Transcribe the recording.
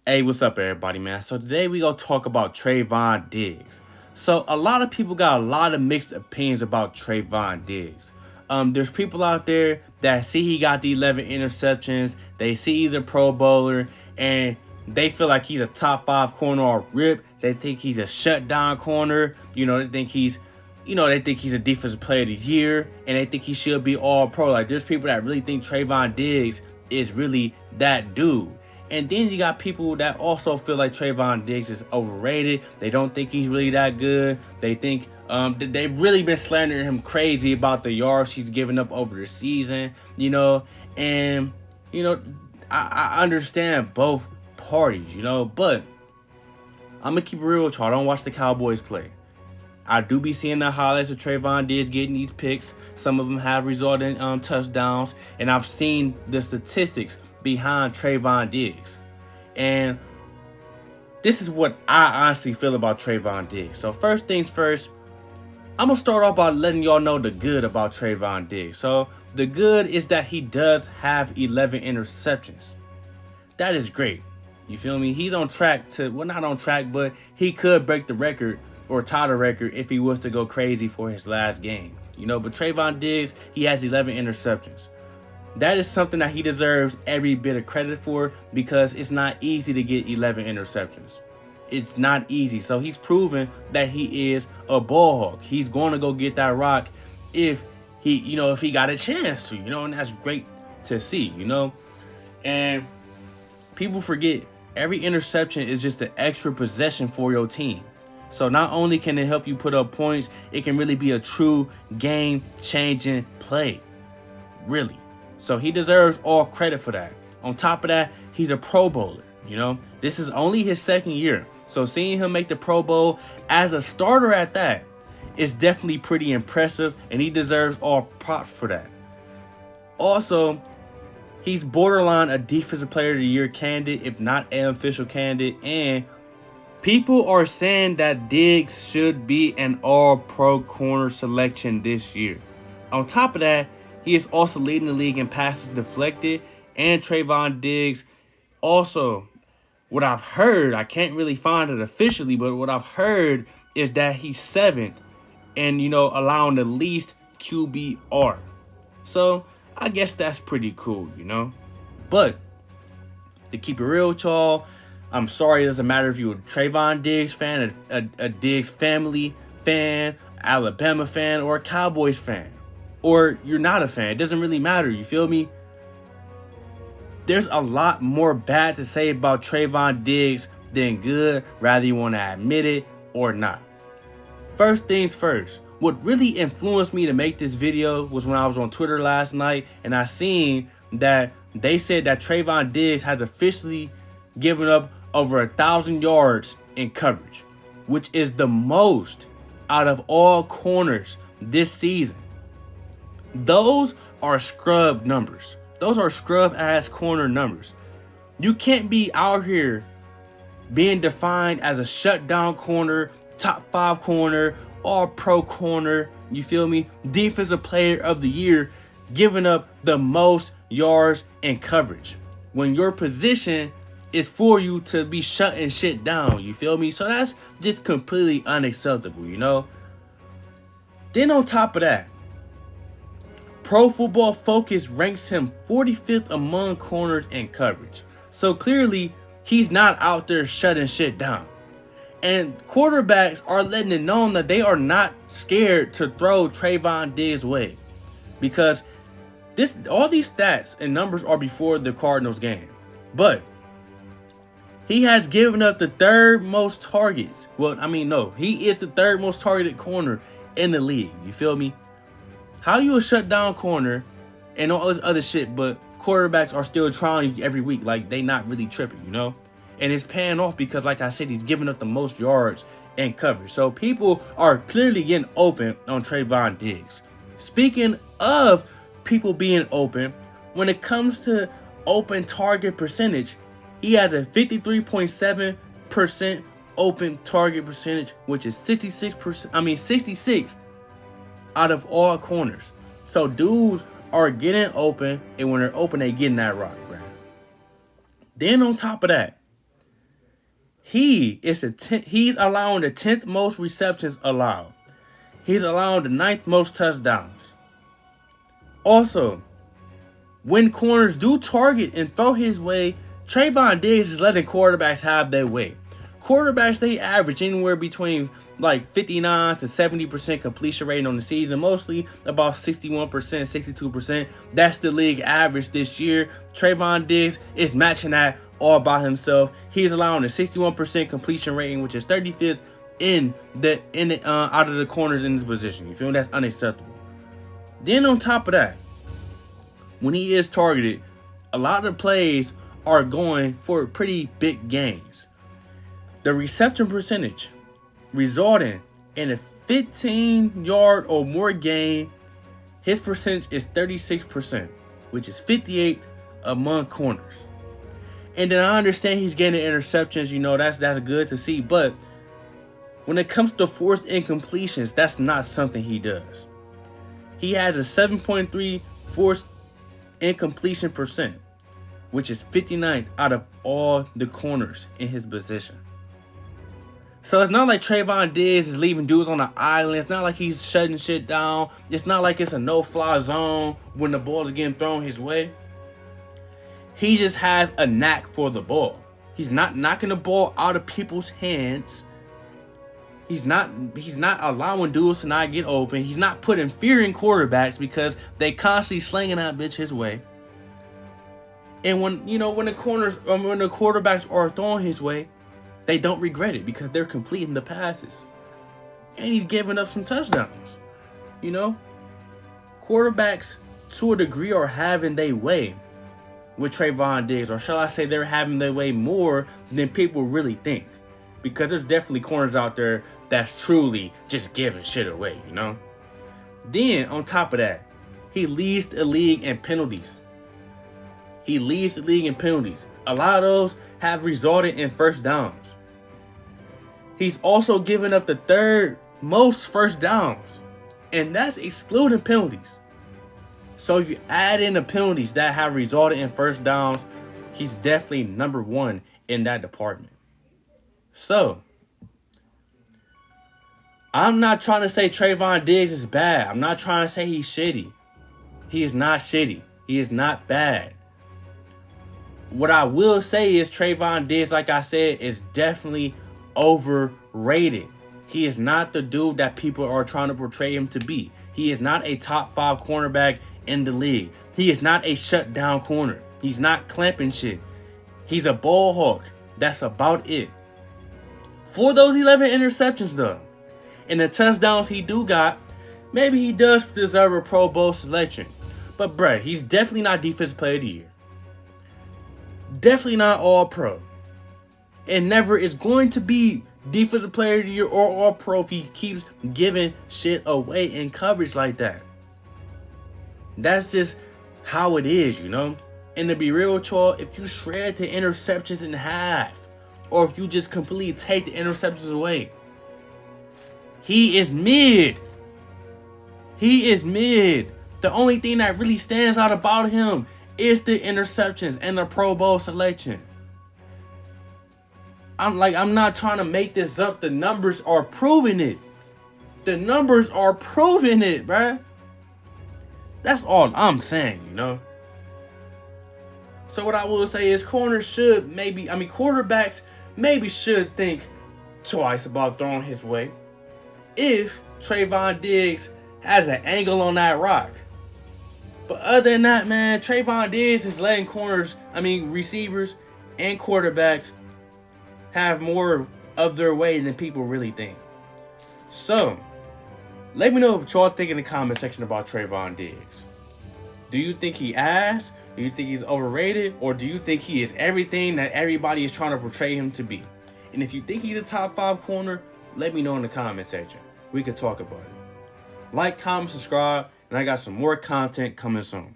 Hey, what's up, everybody, man? So today we gonna talk about Trevon Diggs. So a lot of people got a lot of mixed opinions about Trevon Diggs. There's people out there that see he got the 11 interceptions. They see he's a Pro Bowler, and they feel like he's a top 5 corner or rip. They think he's a shutdown corner. They think he's a defensive player of the year, and they think he should be all pro. Like, there's people that really think Trevon Diggs is really that dude. And then you got people that also feel like Trevon Diggs is overrated. They don't think he's really that good. They think they've really been slandering him crazy about the yards he's given up over the season, And, I understand both parties, but I'm going to keep it real with y'all. I don't watch the Cowboys play. I do be seeing the highlights of Trevon Diggs getting these picks. Some of them have resulted in touchdowns. And I've seen the statistics behind Trevon Diggs. And this is what I honestly feel about Trevon Diggs. So first things first, I'm going to start off by letting y'all know the good about Trevon Diggs. So the good is that he does have 11 interceptions. That is great. You feel me? He's on track to, well, not on track, but he could break the record or tie the record if he was to go crazy for his last game. But Trevon Diggs, he has 11 interceptions. That is something that he deserves every bit of credit for, because it's not easy to get 11 interceptions. It's not easy. So he's proven that he is a ball hawk. He's going to go get that rock if he got a chance to, and that's great to see, And people forget, every interception is just an extra possession for your team. So not only can it help you put up points, it can really be a true game-changing play. Really. So he deserves all credit for that. On top of that, he's a Pro Bowler, This is only his second year. So seeing him make the Pro Bowl as a starter at that is definitely pretty impressive, and he deserves all props for that. Also, he's borderline a Defensive Player of the Year candidate, if not an official candidate, and people are saying that Diggs should be an all-pro corner selection this year. On top of that, he is also leading the league in passes deflected, and Trevon Diggs also, what I've heard, I can't really find it officially, but what I've heard is that he's 7th and, allowing the least QBR. So I guess that's pretty cool, But to keep it real with y'all, I'm sorry, it doesn't matter if you're a Trevon Diggs fan, a Diggs family fan, Alabama fan, or a Cowboys fan. Or you're not a fan. It doesn't really matter, you feel me? There's a lot more bad to say about Trevon Diggs than good, rather you want to admit it or not. First things first, what really influenced me to make this video was when I was on Twitter last night and I seen that they said that Trevon Diggs has officially given up over 1,000 yards in coverage, which is the most out of all corners this season. Those are scrub numbers. Those are scrub-ass corner numbers. You can't be out here being defined as a shutdown corner, top 5 corner, all-pro corner, you feel me? Defensive Player of the Year, giving up the most yards in coverage when your position is for you to be shutting shit down, you feel me? So that's just completely unacceptable, Then on top of that, Pro Football Focus ranks him 45th among corners in coverage. So clearly, he's not out there shutting shit down. And quarterbacks are letting it known that they are not scared to throw Trevon Diggs' way. Because all these stats and numbers are before the Cardinals game. But he has given up the 3rd most targets. He is the 3rd most targeted corner in the league. You feel me? How you a shutdown corner and all this other shit, but quarterbacks are still trying every week? Like, they not really tripping, And it's paying off because, like I said, he's giving up the most yards and coverage. So people are clearly getting open on Trevon Diggs. Speaking of people being open, when it comes to open target percentage, he has a 53.7% open target percentage, which is 66th out of all corners. So dudes are getting open, and when they're open, they getting that rock, bro. Then on top of that, He's allowing the 10th most receptions allowed. He's allowing the 9th most touchdowns. Also, when corners do target and throw his way, Trevon Diggs is letting quarterbacks have their way. Quarterbacks, they average anywhere between like 59 to 70% completion rate on the season, mostly about 61%, 62%. That's the league average this year. Trevon Diggs is matching that all by himself. He's allowing a 61% completion rating, which is 35th out of the corners in his position. You feel me? That's unacceptable. Then on top of that, when he is targeted, a lot of the plays are going for pretty big gains. The reception percentage resulting in a 15-yard or more gain, his percentage is 36%, which is 58th among corners. And then I understand he's getting interceptions, that's good to see, but when it comes to forced incompletions, that's not something he does. He has a 7.3 forced incompletion percent, which is 59th out of all the corners in his position. So it's not like Trevon Diggs is leaving dudes on the island. It's not like he's shutting shit down. It's not like it's a no-fly zone when the ball is getting thrown his way. He just has a knack for the ball. He's not knocking the ball out of people's hands. He's not allowing dudes to not get open. He's not putting fear in quarterbacks because they constantly slinging that bitch his way. And when the quarterbacks are throwing his way, they don't regret it because they're completing the passes. And he's giving up some touchdowns. Quarterbacks, to a degree, are having their way with Trevon Diggs. Or shall I say they're having their way more than people really think. Because there's definitely corners out there that's truly just giving shit away, Then, on top of that, he leads the league in penalties. A lot of those have resulted in first downs. He's also given up the 3rd most first downs, and that's excluding penalties. So if you add in the penalties that have resulted in first downs, he's definitely number 1 in that department. So, I'm not trying to say Trevon Diggs is bad. I'm not trying to say he's shitty. He is not shitty. He is not bad. What I will say is Trevon Diggs, like I said, is definitely overrated. He is not the dude that people are trying to portray him to be. He is not a top 5 cornerback in the league. He is not a shutdown corner. He's not clamping shit. He's a ball hawk. That's about it. For those 11 interceptions, though, and the touchdowns he do got, maybe he does deserve a Pro Bowl selection. But, bruh, he's definitely not Defensive Player of the Year. Definitely not All-Pro. And never is going to be Defensive Player of the Year or All-Pro if he keeps giving shit away in coverage like that. That's just how it is, And to be real with y'all, if you shred the interceptions in half, or if you just completely take the interceptions away, he is mid. The only thing that really stands out about him is the interceptions and the Pro Bowl selection. I'm not trying to make this up. The numbers are proving it. Bruh. That's all I'm saying, So what I will say is quarterbacks maybe should think twice about throwing his way if Trevon Diggs has an angle on that rock. But other than that, man, Trevon Diggs is letting receivers and quarterbacks have more of their way than people really think. So, let me know what y'all think in the comment section about Trevon Diggs. Do you think he ass? Do you think he's overrated? Or do you think he is everything that everybody is trying to portray him to be? And if you think he's a top 5 corner, let me know in the comment section. We could talk about it. Like, comment, subscribe, and I got some more content coming soon.